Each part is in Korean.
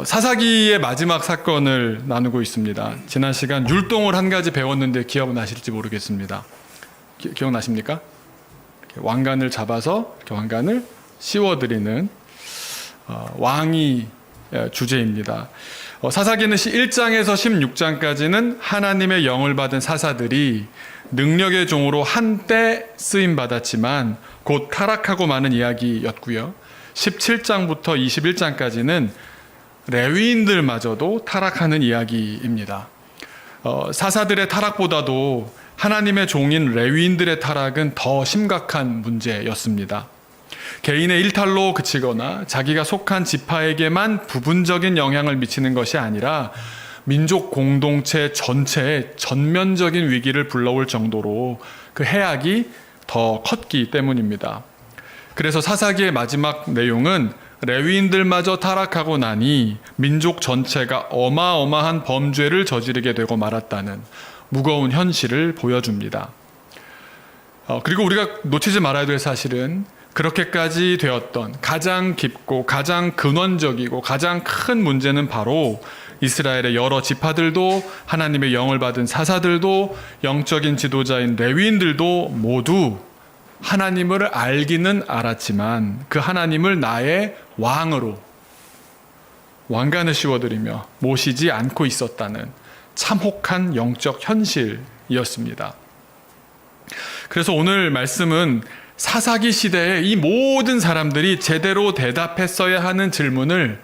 사사기의 마지막 사건을 나누고 있습니다. 지난 시간 율동을 한 가지 배웠는데 기억나실지 모르겠습니다. 기억나십니까? 왕관을 잡아서 왕관을 씌워드리는 왕이 주제입니다. 사사기는 1장에서 16장까지는 하나님의 영을 받은 사사들이 능력의 종으로 한때 쓰임받았지만 곧 타락하고 마는 이야기였고요. 17장부터 21장까지는 레위인들마저도 타락하는 이야기입니다. 사사들의 타락보다도 하나님의 종인 레위인들의 타락은 더 심각한 문제였습니다. 개인의 일탈로 그치거나 자기가 속한 지파에게만 부분적인 영향을 미치는 것이 아니라 민족 공동체 전체에 전면적인 위기를 불러올 정도로 그 해악이 더 컸기 때문입니다. 그래서 사사기의 마지막 내용은 레위인들마저 타락하고 나니 민족 전체가 어마어마한 범죄를 저지르게 되고 말았다는 무거운 현실을 보여줍니다. 그리고 우리가 놓치지 말아야 될 사실은 그렇게까지 되었던 가장 깊고 가장 근원적이고 가장 큰 문제는 바로 이스라엘의 여러 지파들도 하나님의 영을 받은 사사들도 영적인 지도자인 레위인들도 모두 하나님을 알기는 알았지만 그 하나님을 나의 왕으로 왕관을 씌워드리며 모시지 않고 있었다는 참혹한 영적 현실이었습니다. 그래서 오늘 말씀은 사사기 시대에 이 모든 사람들이 제대로 대답했어야 하는 질문을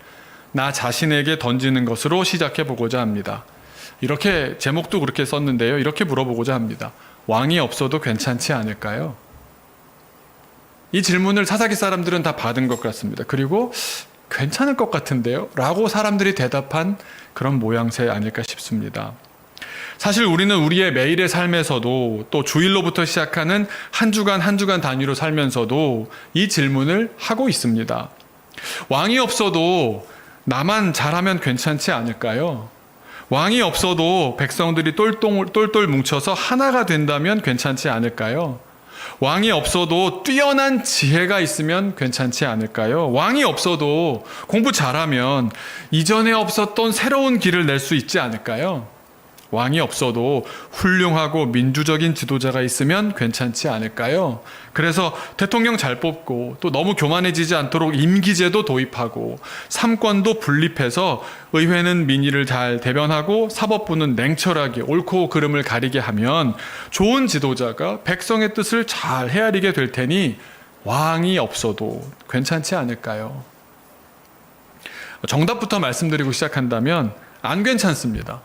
나 자신에게 던지는 것으로 시작해 보고자 합니다. 이렇게 제목도 그렇게 썼는데요. 이렇게 물어보고자 합니다. 왕이 없어도 괜찮지 않을까요? 이 질문을 사사기 사람들은 다 받은 것 같습니다. 그리고 괜찮을 것 같은데요? 라고 사람들이 대답한 그런 모양새 아닐까 싶습니다. 사실 우리는 우리의 매일의 삶에서도 또 주일로부터 시작하는 한 주간 단위로 살면서도 이 질문을 하고 있습니다. 왕이 없어도 나만 잘하면 괜찮지 않을까요? 왕이 없어도 백성들이 똘똘 뭉쳐서 하나가 된다면 괜찮지 않을까요? 왕이 없어도 뛰어난 지혜가 있으면 괜찮지 않을까요? 왕이 없어도 공부 잘하면 이전에 없었던 새로운 길을 낼 수 있지 않을까요? 왕이 없어도 훌륭하고 민주적인 지도자가 있으면 괜찮지 않을까요? 그래서 대통령 잘 뽑고 또 너무 교만해지지 않도록 임기제도 도입하고 삼권도 분립해서 의회는 민의를 잘 대변하고 사법부는 냉철하게 옳고 그름을 가리게 하면 좋은 지도자가 백성의 뜻을 잘 헤아리게 될 테니 왕이 없어도 괜찮지 않을까요? 정답부터 말씀드리고 시작한다면 안 괜찮습니다.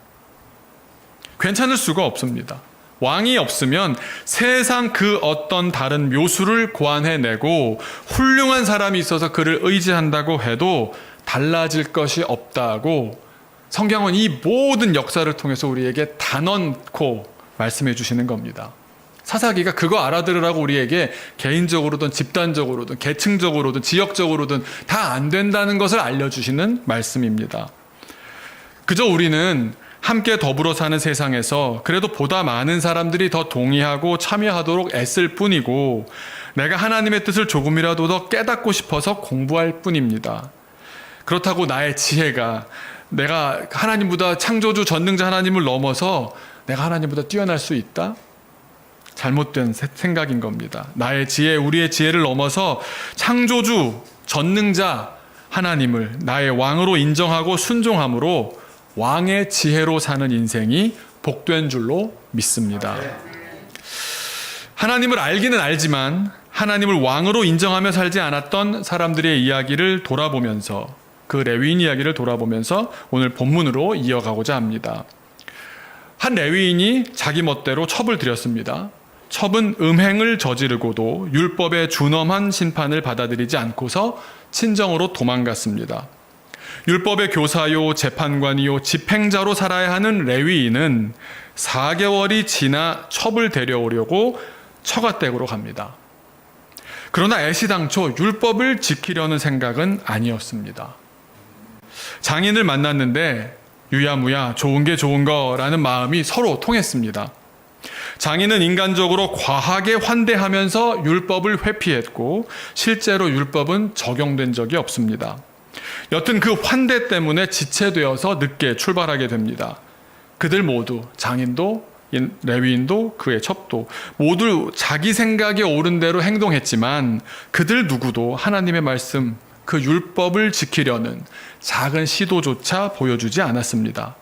괜찮을 수가 없습니다. 왕이 없으면 세상 그 어떤 다른 묘수를 고안해내고 훌륭한 사람이 있어서 그를 의지한다고 해도 달라질 것이 없다고 성경은 이 모든 역사를 통해서 우리에게 단언코 말씀해 주시는 겁니다. 사사기가 그거 알아들으라고 우리에게 개인적으로든 집단적으로든 계층적으로든 지역적으로든 다 안 된다는 것을 알려주시는 말씀입니다. 그저 우리는 함께 더불어 사는 세상에서 그래도 보다 많은 사람들이 더 동의하고 참여하도록 애쓸 뿐이고 내가 하나님의 뜻을 조금이라도 더 깨닫고 싶어서 공부할 뿐입니다. 그렇다고 나의 지혜가 내가 하나님보다 창조주 전능자 하나님을 넘어서 내가 하나님보다 뛰어날 수 있다? 잘못된 생각인 겁니다. 나의 지혜, 우리의 지혜를 넘어서 창조주 전능자 하나님을 나의 왕으로 인정하고 순종함으로 왕의 지혜로 사는 인생이 복된 줄로 믿습니다. 하나님을 알기는 알지만 하나님을 왕으로 인정하며 살지 않았던 사람들의 이야기를 돌아보면서 그 레위인 이야기를 돌아보면서 오늘 본문으로 이어가고자 합니다. 한 레위인이 자기 멋대로 첩을 들였습니다. 첩은 음행을 저지르고도 율법의 준엄한 심판을 받아들이지 않고서 친정으로 도망갔습니다. 율법의 교사요 재판관이요 집행자로 살아야 하는 레위인은 4개월이 지나 첩을 데려오려고 처가댁으로 갑니다. 그러나 애시당초 율법을 지키려는 생각은 아니었습니다. 장인을 만났는데 유야무야 좋은 게 좋은 거라는 마음이 서로 통했습니다. 장인은 인간적으로 과하게 환대하면서 율법을 회피했고 실제로 율법은 적용된 적이 없습니다. 여튼 그 환대 때문에 지체되어서 늦게 출발하게 됩니다. 그들 모두, 장인도 레위인도 그의 첩도 모두 자기 생각에 옳은 대로 행동했지만 그들 누구도 하나님의 말씀, 그 율법을 지키려는 작은 시도조차 보여주지 않았습니다.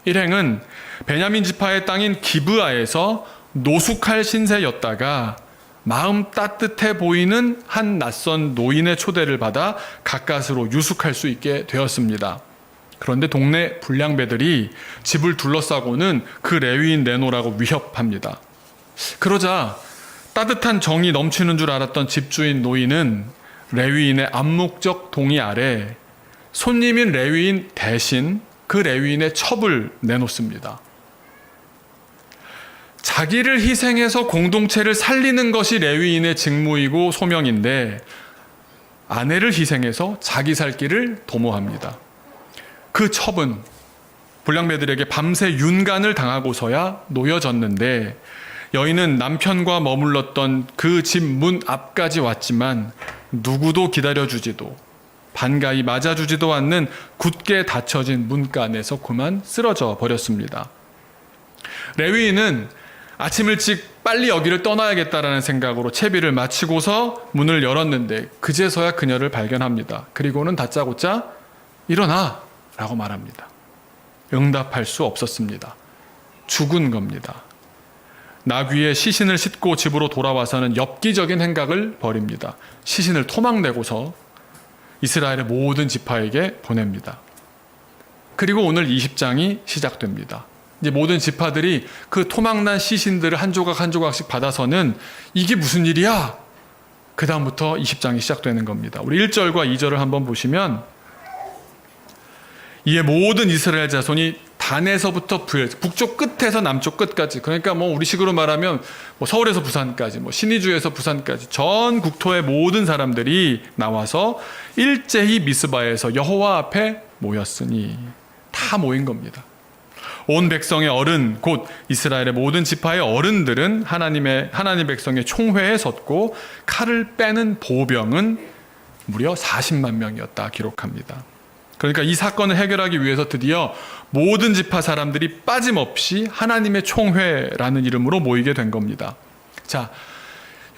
일행은 베냐민 지파의 땅인 기브아에서 노숙할 신세였다가 마음 따뜻해 보이는 한 낯선 노인의 초대를 받아 가까스로 유숙할 수 있게 되었습니다. 그런데 동네 불량배들이 집을 둘러싸고는 그 레위인 내놓으라고 위협합니다. 그러자 따뜻한 정이 넘치는 줄 알았던 집주인 노인은 레위인의 암묵적 동의 아래 손님인 레위인 대신 그 레위인의 첩을 내놓습니다. 자기를 희생해서 공동체를 살리는 것이 레위인의 직무이고 소명인데 아내를 희생해서 자기 살 길을 도모합니다. 그 첩은 불량배들에게 밤새 윤간을 당하고서야 놓여졌는데 여인은 남편과 머물렀던 그 집 문 앞까지 왔지만 누구도 기다려주지도 반가이 맞아주지도 않는 굳게 닫혀진 문간에서 그만 쓰러져 버렸습니다. 레위인은 아침 일찍 빨리 여기를 떠나야겠다라는 생각으로 채비를 마치고서 문을 열었는데 그제서야 그녀를 발견합니다. 그리고는 다짜고짜 일어나! 라고 말합니다. 응답할 수 없었습니다. 죽은 겁니다. 나귀에 시신을 싣고 집으로 돌아와서는 엽기적인 행각을 벌입니다. 시신을 토막내고서 이스라엘의 모든 지파에게 보냅니다. 그리고 오늘 20장이 시작됩니다. 이제 모든 지파들이 그 토막난 시신들을 한 조각 한 조각씩 받아서는 이게 무슨 일이야? 그 다음부터 20장이 시작되는 겁니다. 우리 1절과 2절을 한번 보시면 이에 모든 이스라엘 자손이 단에서부터 북쪽 끝에서 남쪽 끝까지, 그러니까 뭐 우리식으로 말하면 뭐 서울에서 부산까지, 뭐 신의주에서 부산까지 전 국토의 모든 사람들이 나와서 일제히 미스바에서 여호와 앞에 모였으니 다 모인 겁니다. 온 백성의 어른 곧 이스라엘의 모든 지파의 어른들은 하나님 백성의 총회에 섰고 칼을 빼는 보병은 무려 40만 명이었다 기록합니다. 그러니까 이 사건을 해결하기 위해서 드디어 모든 지파 사람들이 빠짐없이 하나님의 총회라는 이름으로 모이게 된 겁니다. 자,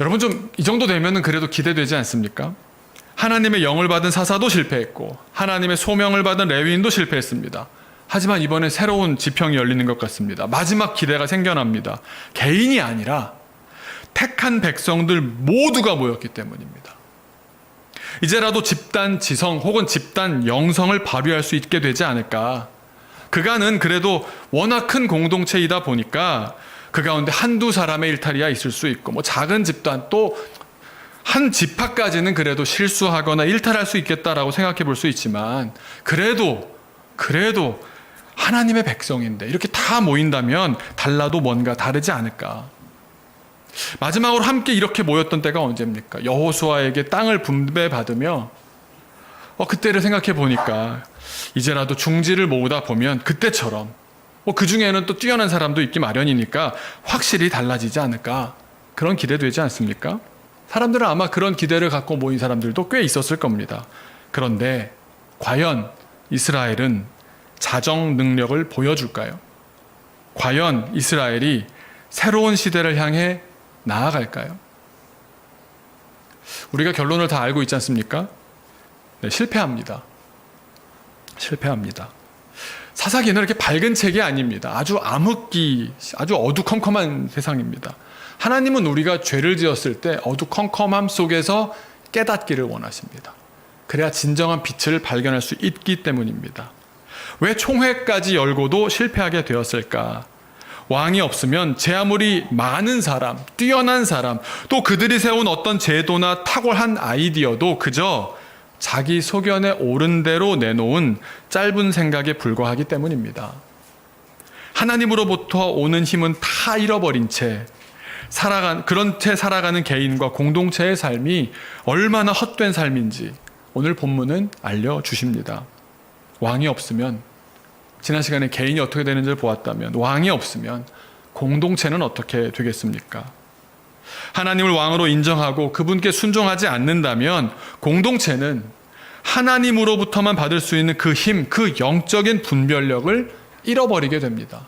여러분 좀 이 정도 되면은 그래도 기대되지 않습니까? 하나님의 영을 받은 사사도 실패했고 하나님의 소명을 받은 레위인도 실패했습니다. 하지만 이번에 새로운 지평이 열리는 것 같습니다. 마지막 기대가 생겨납니다. 개인이 아니라 택한 백성들 모두가 모였기 때문입니다. 이제라도 집단 지성 혹은 집단 영성을 발휘할 수 있게 되지 않을까. 그간은 그래도 워낙 큰 공동체이다 보니까 그 가운데 한두 사람의 일탈이야 있을 수 있고 뭐 작은 집단 또 한 지파까지는 그래도 실수하거나 일탈할 수 있겠다라고 생각해 볼 수 있지만 그래도 하나님의 백성인데 이렇게 다 모인다면 달라도 뭔가 다르지 않을까. 마지막으로 함께 이렇게 모였던 때가 언제입니까? 여호수아에게 땅을 분배받으며 그때를 생각해 보니까 이제라도 중지를 모으다 보면 그때처럼 그 중에는 또 뛰어난 사람도 있기 마련이니까 확실히 달라지지 않을까. 그런 기대되지 않습니까? 사람들은 아마 그런 기대를 갖고 모인 사람들도 꽤 있었을 겁니다. 그런데 과연 이스라엘은 자정 능력을 보여줄까요? 과연 이스라엘이 새로운 시대를 향해 나아갈까요? 우리가 결론을 다 알고 있지 않습니까? 네, 실패합니다. 사사기는 이렇게 밝은 책이 아닙니다. 아주 암흑기, 아주 어두컴컴한 세상입니다. 하나님은 우리가 죄를 지었을 때 어두컴컴함 속에서 깨닫기를 원하십니다. 그래야 진정한 빛을 발견할 수 있기 때문입니다. 왜 총회까지 열고도 실패하게 되었을까? 왕이 없으면 제 아무리 많은 사람, 뛰어난 사람, 또 그들이 세운 어떤 제도나 탁월한 아이디어도 그저 자기 소견에 옳은 대로 내놓은 짧은 생각에 불과하기 때문입니다. 하나님으로부터 오는 힘은 다 잃어버린 채 그런 채 살아가는 개인과 공동체의 삶이 얼마나 헛된 삶인지 오늘 본문은 알려주십니다. 왕이 없으면, 지난 시간에 개인이 어떻게 되는지를 보았다면 왕이 없으면 공동체는 어떻게 되겠습니까? 하나님을 왕으로 인정하고 그분께 순종하지 않는다면 공동체는 하나님으로부터만 받을 수 있는 그 힘, 그 영적인 분별력을 잃어버리게 됩니다.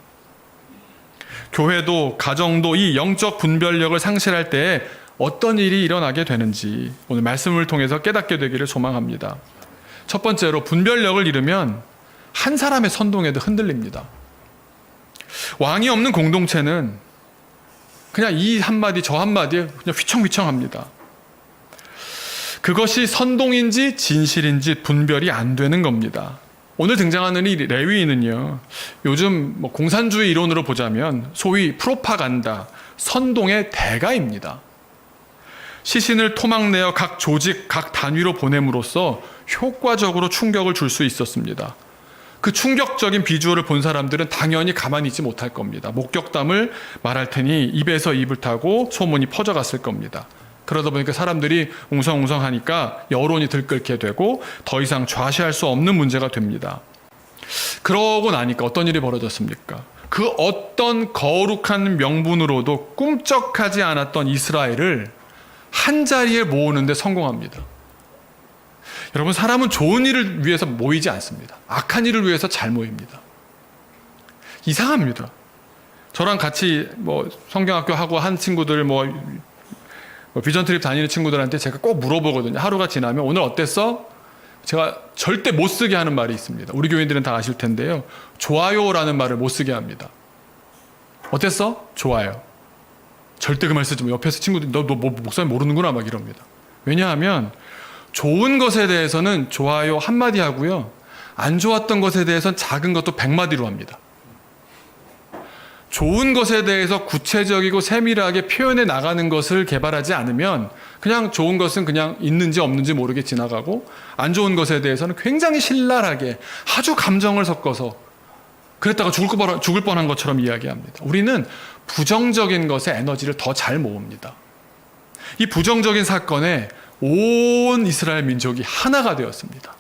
교회도 가정도 이 영적 분별력을 상실할 때에 어떤 일이 일어나게 되는지 오늘 말씀을 통해서 깨닫게 되기를 소망합니다. 첫 번째로, 분별력을 잃으면 한 사람의 선동에도 흔들립니다. 왕이 없는 공동체는 그냥 이 한마디 저 한마디에 그냥 휘청휘청합니다. 그것이 선동인지 진실인지 분별이 안 되는 겁니다. 오늘 등장하는 이 레위인은요, 요즘 공산주의 이론으로 보자면 소위 프로파간다, 선동의 대가입니다. 시신을 토막내어 각 조직, 각 단위로 보냄으로써 효과적으로 충격을 줄 수 있었습니다. 그 충격적인 비주얼을 본 사람들은 당연히 가만히 있지 못할 겁니다. 목격담을 말할 테니 입에서 입을 타고 소문이 퍼져갔을 겁니다. 그러다 보니까 사람들이 웅성웅성하니까 여론이 들끓게 되고 더 이상 좌시할 수 없는 문제가 됩니다. 그러고 나니까 어떤 일이 벌어졌습니까? 그 어떤 거룩한 명분으로도 꿈쩍하지 않았던 이스라엘을 한자리에 모으는데 성공합니다. 여러분, 사람은 좋은 일을 위해서 모이지 않습니다. 악한 일을 위해서 잘 모입니다. 이상합니다. 저랑 같이 성경학교 하고 한 친구들 비전 트립 다니는 친구들한테 제가 꼭 물어보거든요. 하루가 지나면 오늘 어땠어? 제가 절대 못 쓰게 하는 말이 있습니다. 우리 교인들은 다 아실 텐데요. 좋아요라는 말을 못 쓰게 합니다. 어땠어? 좋아요. 절대 그 말 쓰지 마. 옆에서 친구들이 너 목사님 모르는구나 막 이럽니다. 왜냐하면 좋은 것에 대해서는 좋아요 한마디 하고요, 안 좋았던 것에 대해서는 작은 것도 100마디로 합니다. 좋은 것에 대해서 구체적이고 세밀하게 표현해 나가는 것을 개발하지 않으면 그냥 좋은 것은 그냥 있는지 없는지 모르게 지나가고, 안 좋은 것에 대해서는 굉장히 신랄하게 아주 감정을 섞어서 그랬다가 죽을 뻔한 것처럼 이야기합니다. 우리는 부정적인 것에 에너지를 더 잘 모읍니다. 이 부정적인 사건에 온 이스라엘 민족이 하나가 되었습니다.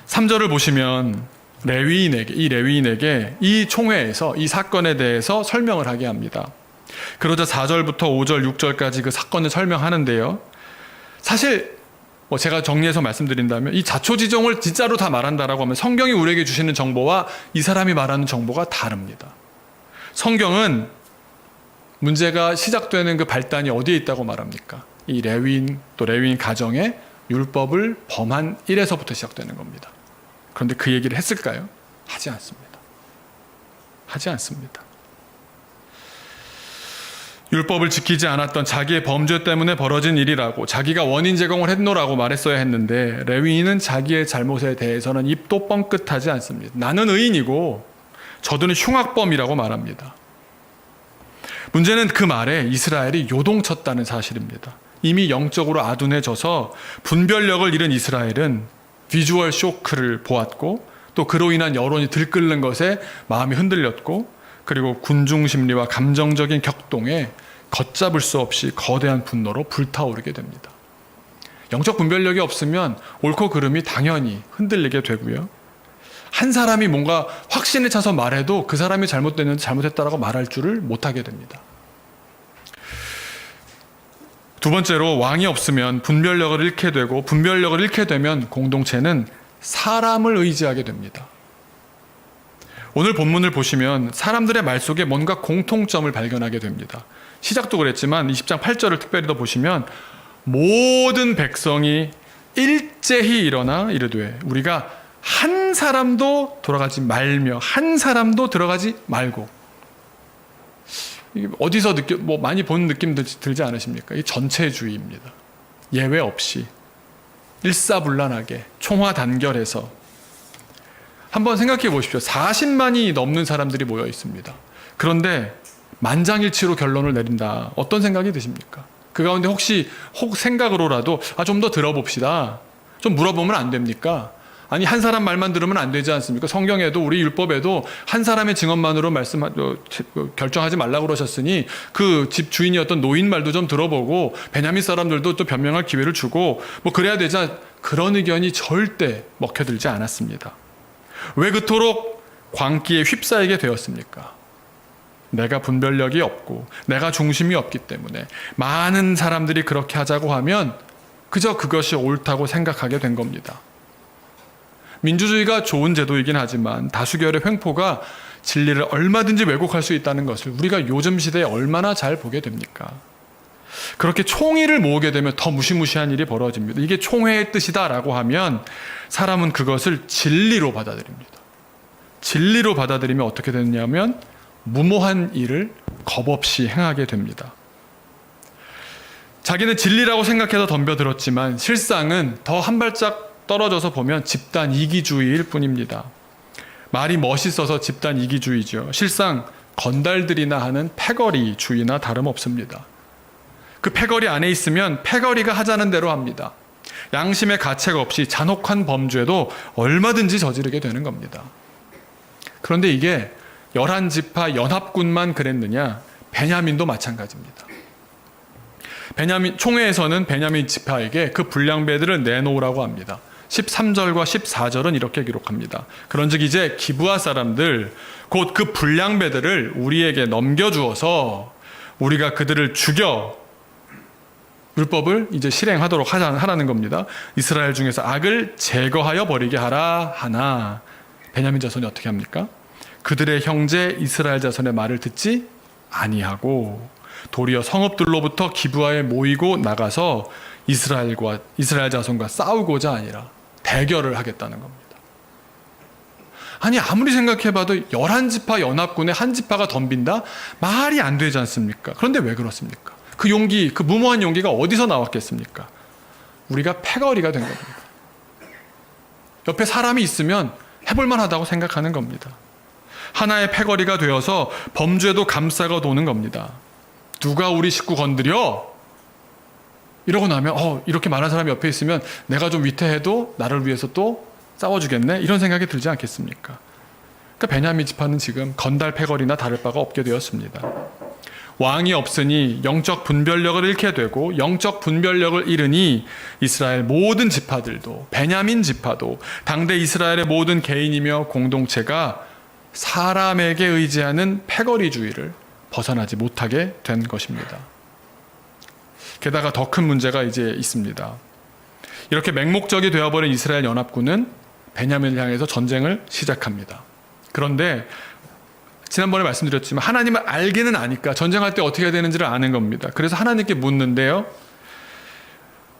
3절을 보시면 이 레위인에게 이 총회에서 이 사건에 대해서 설명을 하게 합니다. 그러자 4절부터 5절, 6절까지 그 사건을 설명하는데요. 사실 제가 정리해서 말씀드린다면 이 자초지종을 진짜로 다 말한다라고 하면 성경이 우리에게 주시는 정보와 이 사람이 말하는 정보가 다릅니다. 성경은 문제가 시작되는 그 발단이 어디에 있다고 말합니까? 이 레위인 가정의 율법을 범한 일에서부터 시작되는 겁니다. 그런데 그 얘기를 했을까요? 하지 않습니다. 하지 않습니다. 율법을 지키지 않았던 자기의 범죄 때문에 벌어진 일이라고, 자기가 원인 제공을 했노라고 말했어야 했는데, 레위인은 자기의 잘못에 대해서는 입도 뻥끗하지 않습니다. 나는 의인이고 저들은 흉악범이라고 말합니다. 문제는 그 말에 이스라엘이 요동쳤다는 사실입니다. 이미 영적으로 아둔해져서 분별력을 잃은 이스라엘은 비주얼 쇼크를 보았고, 또 그로 인한 여론이 들끓는 것에 마음이 흔들렸고, 그리고 군중 심리와 감정적인 격동에 걷잡을 수 없이 거대한 분노로 불타오르게 됩니다. 영적 분별력이 없으면 옳고 그름이 당연히 흔들리게 되고요. 한 사람이 뭔가 확신에 차서 말해도 그 사람이 잘못됐는지 잘못했다라고 말할 줄을 못하게 됩니다. 두 번째로, 왕이 없으면 분별력을 잃게 되고, 분별력을 잃게 되면 공동체는 사람을 의지하게 됩니다. 오늘 본문을 보시면 사람들의 말 속에 뭔가 공통점을 발견하게 됩니다. 시작도 그랬지만 20장 8절을 특별히 더 보시면 모든 백성이 일제히 일어나 이르되 우리가 한 사람도 돌아가지 말며 한 사람도 들어가지 말고. 어디서 많이 본 느낌 들지 않으십니까? 이 전체주의입니다. 예외 없이 일사불란하게 총화단결해서. 한번 생각해 보십시오. 40만이 넘는 사람들이 모여 있습니다. 그런데 만장일치로 결론을 내린다. 어떤 생각이 드십니까? 그 가운데 혹시 생각으로라도 좀 더 들어봅시다, 좀 물어보면 안 됩니까? 아니, 한 사람 말만 들으면 안 되지 않습니까? 성경에도, 우리 율법에도 한 사람의 증언만으로 결정하지 말라고 그러셨으니 그 집 주인이었던 노인 말도 좀 들어보고 베냐민 사람들도 또 변명할 기회를 주고 그래야 되지 그런 의견이 절대 먹혀들지 않았습니다. 왜 그토록 광기에 휩싸이게 되었습니까? 내가 분별력이 없고 내가 중심이 없기 때문에. 많은 사람들이 그렇게 하자고 하면 그저 그것이 옳다고 생각하게 된 겁니다. 민주주의가 좋은 제도이긴 하지만 다수결의 횡포가 진리를 얼마든지 왜곡할 수 있다는 것을 우리가 요즘 시대에 얼마나 잘 보게 됩니까? 그렇게 총의를 모으게 되면 더 무시무시한 일이 벌어집니다. 이게 총회의 뜻이다라고 하면 사람은 그것을 진리로 받아들입니다. 진리로 받아들이면 어떻게 되느냐면 무모한 일을 겁없이 행하게 됩니다. 자기는 진리라고 생각해서 덤벼들었지만 실상은 더 한 발짝 떨어져서 보면 집단 이기주의일 뿐입니다. 말이 멋있어서 집단 이기주의죠. 실상 건달들이나 하는 패거리주의나 다름없습니다. 그 패거리 안에 있으면 패거리가 하자는 대로 합니다. 양심의 가책 없이 잔혹한 범죄도 얼마든지 저지르게 되는 겁니다. 그런데 이게 11지파 연합군만 그랬느냐? 베냐민도 마찬가지입니다. 총회에서는 베냐민 지파에게 그 불량배들을 내놓으라고 합니다. 13절과 14절은 이렇게 기록합니다. 그런즉 이제 기브아 사람들 곧 그 불량배들을 우리에게 넘겨주어서 우리가 그들을 죽여 율법을 이제 실행하도록 하라는 겁니다. 이스라엘 중에서 악을 제거하여 버리게 하라 하나 베냐민 자손이 어떻게 합니까? 그들의 형제 이스라엘 자손의 말을 듣지 아니하고 도리어 성읍들로부터 기브아에 모이고 나가서 이스라엘 자손과 싸우고자 아니라 대결을 하겠다는 겁니다. 아니 아무리 생각해봐도 11지파 연합군의 한 지파가 덤빈다? 말이 안 되지 않습니까? 그런데 왜 그렇습니까? 그 용기, 그 무모한 용기가 어디서 나왔겠습니까? 우리가 패거리가 된 겁니다. 옆에 사람이 있으면 해볼만 하다고 생각하는 겁니다. 하나의 패거리가 되어서 범죄도 감싸고 도는 겁니다. 누가 우리 식구 건드려? 이러고 나면 이렇게 말하는 사람이 옆에 있으면 내가 좀 위태해도 나를 위해서 또 싸워주겠네? 이런 생각이 들지 않겠습니까? 그러니까 베냐민 지파는 지금 건달 패거리나 다를 바가 없게 되었습니다. 왕이 없으니 영적 분별력을 잃게 되고 영적 분별력을 잃으니 이스라엘 모든 지파들도 베냐민 지파도 당대 이스라엘의 모든 개인이며 공동체가 사람에게 의지하는 패거리주의를 벗어나지 못하게 된 것입니다. 게다가 더 큰 문제가 이제 있습니다. 이렇게 맹목적이 되어버린 이스라엘 연합군은 베냐민을 향해서 전쟁을 시작합니다. 그런데 지난번에 말씀드렸지만 하나님을 알기는 아니까 전쟁할 때 어떻게 해야 되는지를 아는 겁니다. 그래서 하나님께 묻는데요.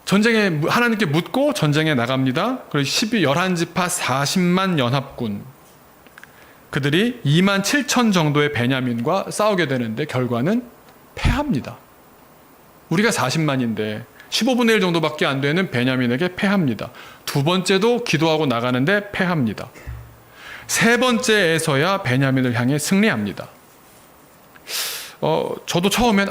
하나님께 묻고 전쟁에 나갑니다. 그리고 11지파 40만 연합군 그들이 2만 7천 정도의 베냐민과 싸우게 되는데 결과는 패합니다. 우리가 40만인데 15분의 1 정도밖에 안 되는 베냐민에게 패합니다. 두 번째도 기도하고 나가는데 패합니다. 세 번째에서야 베냐민을 향해 승리합니다. 저도 처음엔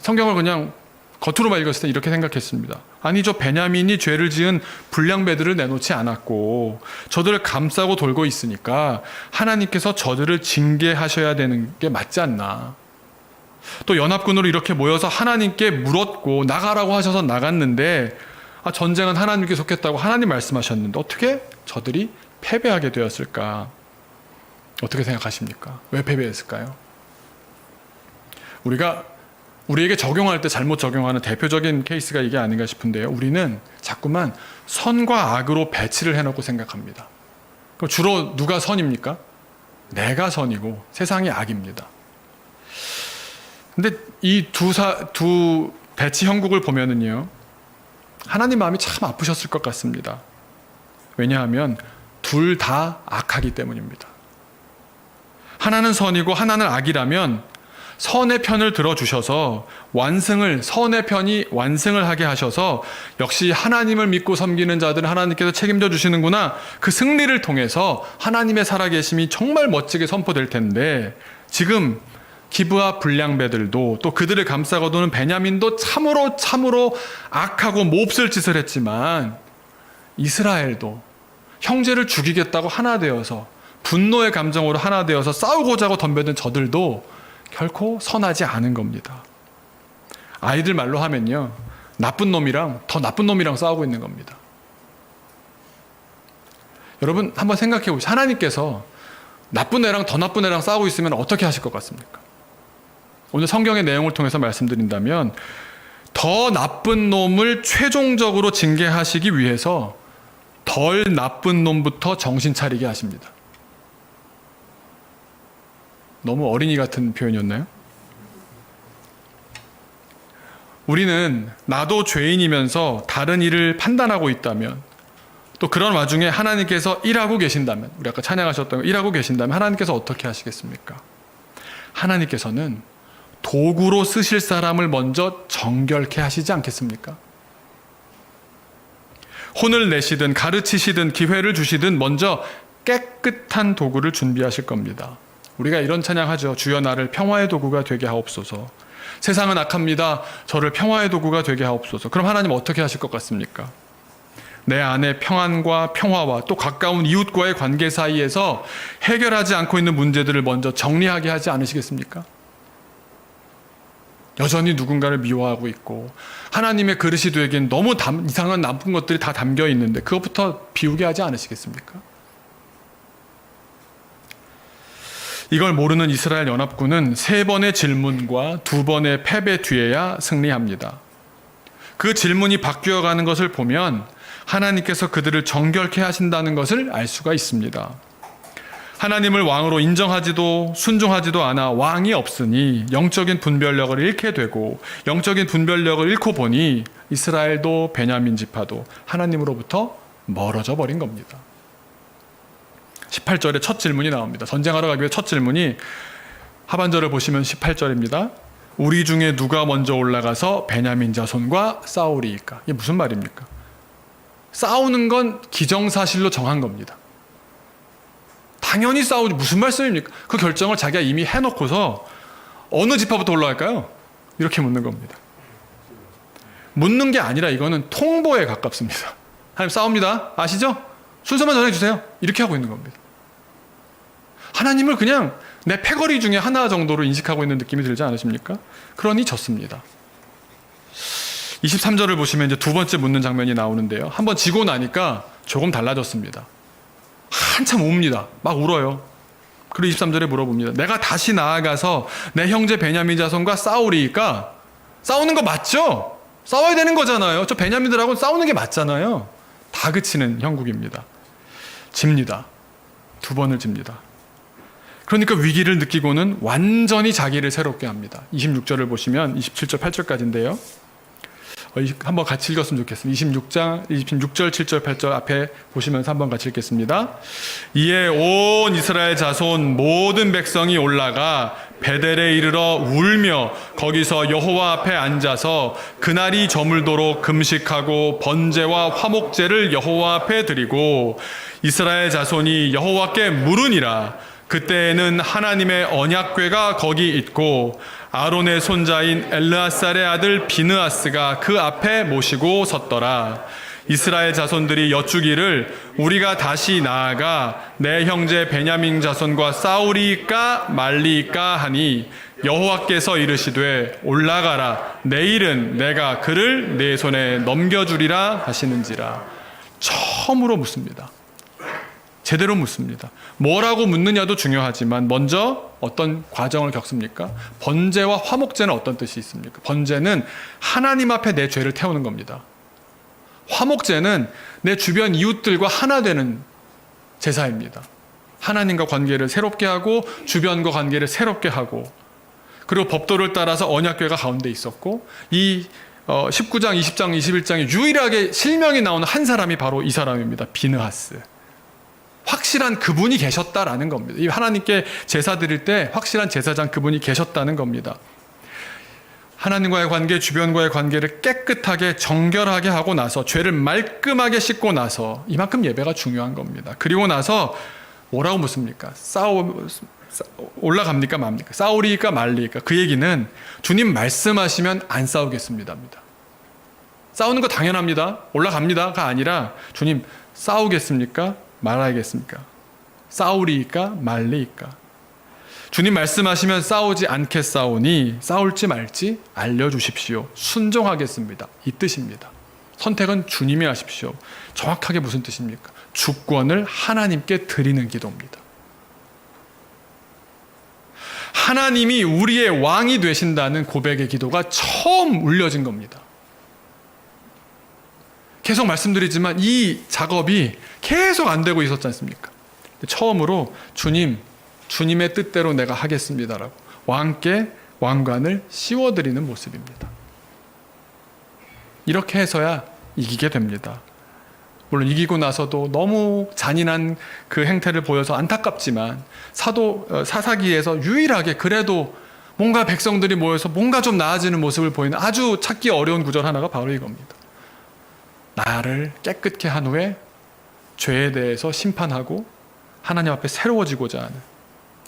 성경을 그냥 겉으로만 읽었을 때 이렇게 생각했습니다. 저 베냐민이 죄를 지은 불량배들을 내놓지 않았고 저들을 감싸고 돌고 있으니까 하나님께서 저들을 징계하셔야 되는 게 맞지 않나. 또 연합군으로 이렇게 모여서 하나님께 물었고 나가라고 하셔서 나갔는데 전쟁은 하나님께 속했다고 하나님 말씀하셨는데 어떻게 저들이 패배하게 되었을까? 어떻게 생각하십니까? 왜 패배했을까요? 우리에게 적용할 때 잘못 적용하는 대표적인 케이스가 이게 아닌가 싶은데요. 우리는 자꾸만 선과 악으로 배치를 해놓고 생각합니다. 그럼 주로 누가 선입니까? 내가 선이고 세상이 악입니다. 근데 이 두 배치 형국을 보면은요, 하나님 마음이 참 아프셨을 것 같습니다. 왜냐하면 둘 다 악하기 때문입니다. 하나는 선이고 하나는 악이라면 선의 편을 들어주셔서 선의 편이 완승을 하게 하셔서 역시 하나님을 믿고 섬기는 자들은 하나님께서 책임져 주시는구나. 그 승리를 통해서 하나님의 살아계심이 정말 멋지게 선포될 텐데 지금 기브아 불량배들도 또 그들을 감싸고 도는 베냐민도 참으로 악하고 몹쓸 짓을 했지만 이스라엘도 형제를 죽이겠다고 하나 되어서 분노의 감정으로 하나 되어서 싸우고자 하고 덤벼든 저들도 결코 선하지 않은 겁니다. 아이들 말로 하면요, 나쁜 놈이랑 더 나쁜 놈이랑 싸우고 있는 겁니다. 여러분 한번 생각해 보시죠. 하나님께서 나쁜 애랑 더 나쁜 애랑 싸우고 있으면 어떻게 하실 것 같습니까? 오늘 성경의 내용을 통해서 말씀드린다면 더 나쁜 놈을 최종적으로 징계하시기 위해서 덜 나쁜 놈부터 정신 차리게 하십니다. 너무 어린이 같은 표현이었나요? 우리는 나도 죄인이면서 다른 일을 판단하고 있다면, 또 그런 와중에 하나님께서 일하고 계신다면, 우리 아까 찬양하셨던 거 일하고 계신다면 하나님께서 어떻게 하시겠습니까? 하나님께서는 도구로 쓰실 사람을 먼저 정결케 하시지 않겠습니까? 혼을 내시든 가르치시든 기회를 주시든 먼저 깨끗한 도구를 준비하실 겁니다. 우리가 이런 찬양하죠. 주여 나를 평화의 도구가 되게 하옵소서. 세상은 악합니다. 저를 평화의 도구가 되게 하옵소서. 그럼 하나님 어떻게 하실 것 같습니까? 내 안에 평안과 평화와 또 가까운 이웃과의 관계 사이에서 해결하지 않고 있는 문제들을 먼저 정리하게 하지 않으시겠습니까? 여전히 누군가를 미워하고 있고 하나님의 그릇이 되기엔 너무 이상한 나쁜 것들이 다 담겨 있는데 그것부터 비우게 하지 않으시겠습니까? 이걸 모르는 이스라엘 연합군은 3번의 질문과 2번의 패배 뒤에야 승리합니다. 그 질문이 바뀌어가는 것을 보면 하나님께서 그들을 정결케 하신다는 것을 알 수가 있습니다. 하나님을 왕으로 인정하지도 순종하지도 않아 왕이 없으니 영적인 분별력을 잃게 되고, 영적인 분별력을 잃고 보니 이스라엘도 베냐민 지파도 하나님으로부터 멀어져 버린 겁니다. 18절에 첫 질문이 나옵니다. 전쟁하러 가기 위해 첫 질문이 하반절을 보시면 18절입니다. 우리 중에 누가 먼저 올라가서 베냐민 자손과 싸우리이까? 이게 무슨 말입니까? 싸우는 건 기정사실로 정한 겁니다. 당연히 싸우지, 무슨 말씀입니까? 그 결정을 자기가 이미 해놓고서 어느 지파부터 올라갈까요? 이렇게 묻는 겁니다. 묻는 게 아니라 이거는 통보에 가깝습니다. 하나님 싸웁니다. 아시죠? 순서만 전해주세요. 이렇게 하고 있는 겁니다. 하나님을 그냥 내 패거리 중에 하나 정도로 인식하고 있는 느낌이 들지 않으십니까? 그러니 졌습니다. 23절을 보시면 이제 2번째 묻는 장면이 나오는데요. 한번 지고 나니까 조금 달라졌습니다. 한참 웁니다. 막 울어요. 그리고 23절에 물어봅니다. 내가 다시 나아가서 내 형제 베냐민 자손과 싸우리이까? 싸우는 거 맞죠? 싸워야 되는 거잖아요. 저 베냐민들하고 싸우는 게 맞잖아요. 다그치는 형국입니다. 집니다. 2번을 집니다. 그러니까 위기를 느끼고는 완전히 자기를 새롭게 합니다. 26절을 보시면 27절 8절까지인데요. 한번 같이 읽었으면 좋겠습니다. 26절 7절 8절 앞에 보시면서 한번 같이 읽겠습니다. 이에 온 이스라엘 자손 모든 백성이 올라가 베델에 이르러 울며 거기서 여호와 앞에 앉아서 그날이 저물도록 금식하고 번제와 화목제를 여호와 앞에 드리고 이스라엘 자손이 여호와께 물으니라. 그때에는 하나님의 언약궤가 거기 있고 아론의 손자인 엘르아살의 아들 비느하스가 그 앞에 모시고 섰더라. 이스라엘 자손들이 여쭈기를 우리가 다시 나아가 내 형제 베냐민 자손과 싸우리이까 말리이까 하니 여호와께서 이르시되 올라가라. 내일은 내가 그를 내 손에 넘겨주리라 하시는지라. 처음으로 묻습니다. 제대로 묻습니다. 뭐라고 묻느냐도 중요하지만 먼저 어떤 과정을 겪습니까? 번제와 화목제는 어떤 뜻이 있습니까? 번제는 하나님 앞에 내 죄를 태우는 겁니다. 화목제는 내 주변 이웃들과 하나 되는 제사입니다. 하나님과 관계를 새롭게 하고 주변과 관계를 새롭게 하고, 그리고 법도를 따라서 언약궤가 가운데 있었고, 이 19장, 20장, 21장에 유일하게 실명이 나오는 한 사람이 바로 이 사람입니다. 비느하스. 확실한 그분이 계셨다라는 겁니다. 이 하나님께 제사 드릴 때 확실한 제사장 그분이 계셨다는 겁니다. 하나님과의 관계, 주변과의 관계를 깨끗하게 정결하게 하고 나서 죄를 말끔하게 씻고 나서, 이만큼 예배가 중요한 겁니다. 그리고 나서 뭐라고 묻습니까? 올라갑니까 맙니까? 싸우리까 말리까? 그 얘기는 주님 말씀하시면 안 싸우겠습니다입니다. 싸우는 거 당연합니다. 올라갑니다가 아니라 주님 싸우겠습니까? 말아야겠습니까? 싸우리이까 말리이까? 주님 말씀하시면 싸우지 않겠사오니 싸울지 말지 알려주십시오. 순종하겠습니다. 이 뜻입니다. 선택은 주님이 하십시오. 정확하게 무슨 뜻입니까? 주권을 하나님께 드리는 기도입니다. 하나님이 우리의 왕이 되신다는 고백의 기도가 처음 울려진 겁니다. 계속 말씀드리지만 이 작업이 계속 안 되고 있었지 않습니까? 처음으로 주님의 뜻대로 내가 하겠습니다라고 왕께 왕관을 씌워드리는 모습입니다. 이렇게 해서야 이기게 됩니다. 물론 이기고 나서도 너무 잔인한 그 행태를 보여서 안타깝지만 사사기에서 유일하게 그래도 뭔가 백성들이 모여서 뭔가 좀 나아지는 모습을 보이는 아주 찾기 어려운 구절 하나가 바로 이겁니다. 나를 깨끗게 한 후에 죄에 대해서 심판하고 하나님 앞에 새로워지고자 하는,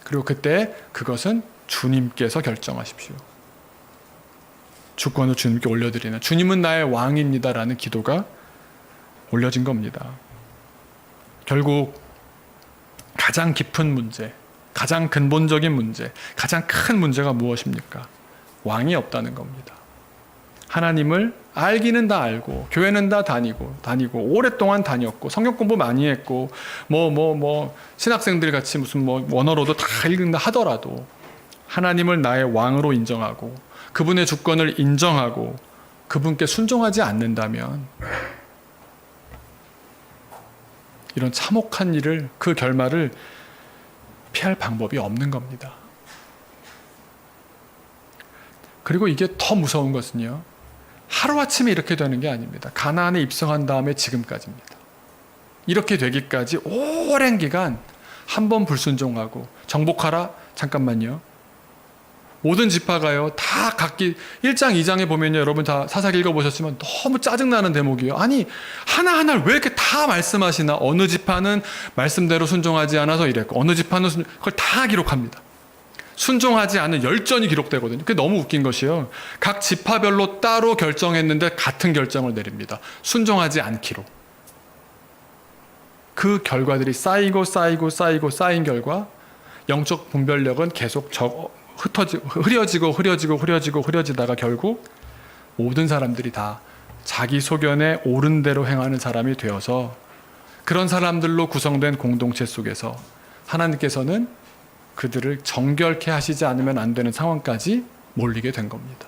그리고 그때 그것은 주님께서 결정하십시오. 주권을 주님께 올려드리는, 주님은 나의 왕입니다라는 기도가 올려진 겁니다. 결국 가장 깊은 문제, 가장 근본적인 문제, 가장 큰 문제가 무엇입니까? 왕이 없다는 겁니다. 하나님을 알기는 다 알고, 교회는 다 다니고 오랫동안 다녔고, 성경 공부 많이 했고, 신학생들 같이 무슨 원어로도 다 읽는다 하더라도 하나님을 나의 왕으로 인정하고 그분의 주권을 인정하고 그분께 순종하지 않는다면 이런 참혹한 일을, 그 결말을 피할 방법이 없는 겁니다. 그리고 이게 더 무서운 것은요, 하루아침에 이렇게 되는 게 아닙니다. 가나안에 입성한 다음에 지금까지입니다. 이렇게 되기까지 오랜 기간 한 번 불순종하고 정복하라? 잠깐만요. 모든 지파가요, 다 각기 1장, 2장에 보면요, 여러분 다 사사기 읽어보셨지만 너무 짜증나는 대목이에요. 아니, 하나하나를 왜 이렇게 다 말씀하시나? 어느 지파는 말씀대로 순종하지 않아서 이랬고, 어느 지파는 그걸 다 기록합니다. 순종하지 않은 열전이 기록되거든요. 그게 너무 웃긴 것이요, 각 지파별로 따로 결정했는데 같은 결정을 내립니다. 순종하지 않기로. 그 결과들이 쌓이고 쌓인 결과 영적 분별력은 계속 흐려지다가 결국 모든 사람들이 다 자기 소견에 옳은 대로 행하는 사람이 되어서, 그런 사람들로 구성된 공동체 속에서 하나님께서는 그들을 정결케 하시지 않으면 안 되는 상황까지 몰리게 된 겁니다.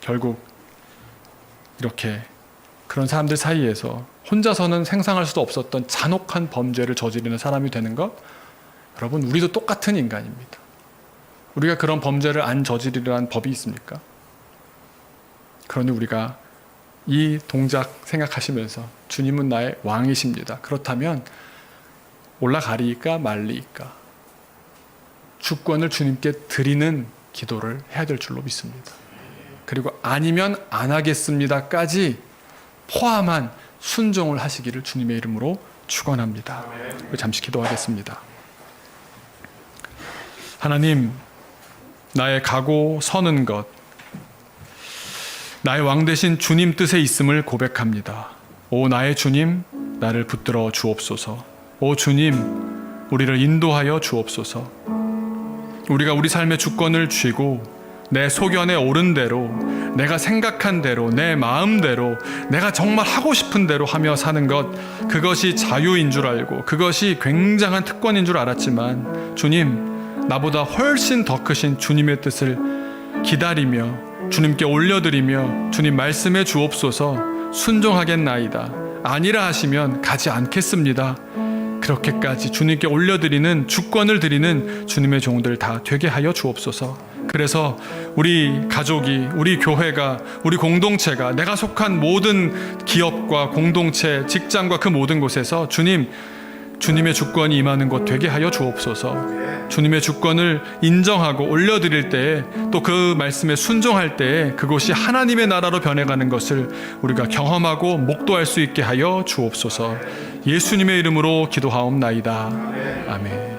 결국 이렇게 그런 사람들 사이에서 혼자서는 생상할 수도 없었던 잔혹한 범죄를 저지르는 사람이 되는 것, 여러분, 우리도 똑같은 인간입니다. 우리가 그런 범죄를 안 저지르라는 법이 있습니까? 그러니 우리가 이 동작 생각하시면서 주님은 나의 왕이십니다. 그렇다면 올라가리이까 말리이까 주권을 주님께 드리는 기도를 해야 될 줄로 믿습니다. 그리고 아니면 안 하겠습니다까지 포함한 순종을 하시기를 주님의 이름으로 축원합니다. 잠시 기도하겠습니다. 하나님, 나의 가고 서는 것, 나의 왕 되신 주님 뜻에 있음을 고백합니다. 오 나의 주님, 나를 붙들어 주옵소서. 오 주님, 우리를 인도하여 주옵소서. 우리가 우리 삶의 주권을 쥐고 내 소견에 옳은 대로, 내가 생각한 대로, 내 마음대로, 내가 정말 하고 싶은 대로 하며 사는 것, 그것이 자유인 줄 알고 그것이 굉장한 특권인 줄 알았지만, 주님, 나보다 훨씬 더 크신 주님의 뜻을 기다리며 주님께 올려드리며 주님 말씀해 주옵소서. 순종하겠나이다. 아니라 하시면 가지 않겠습니다. 그렇게까지 주님께 올려드리는, 주권을 드리는 주님의 종들 다 되게 하여 주옵소서. 그래서 우리 가족이, 우리 교회가, 우리 공동체가, 내가 속한 모든 기업과 공동체, 직장과 그 모든 곳에서 주님의 주권이 임하는 것 되게 하여 주옵소서. 주님의 주권을 인정하고 올려드릴 때에, 또 그 말씀에 순종할 때에 그것이 하나님의 나라로 변해가는 것을 우리가 경험하고 목도할 수 있게 하여 주옵소서. 예수님의 이름으로 기도하옵나이다. 아멘.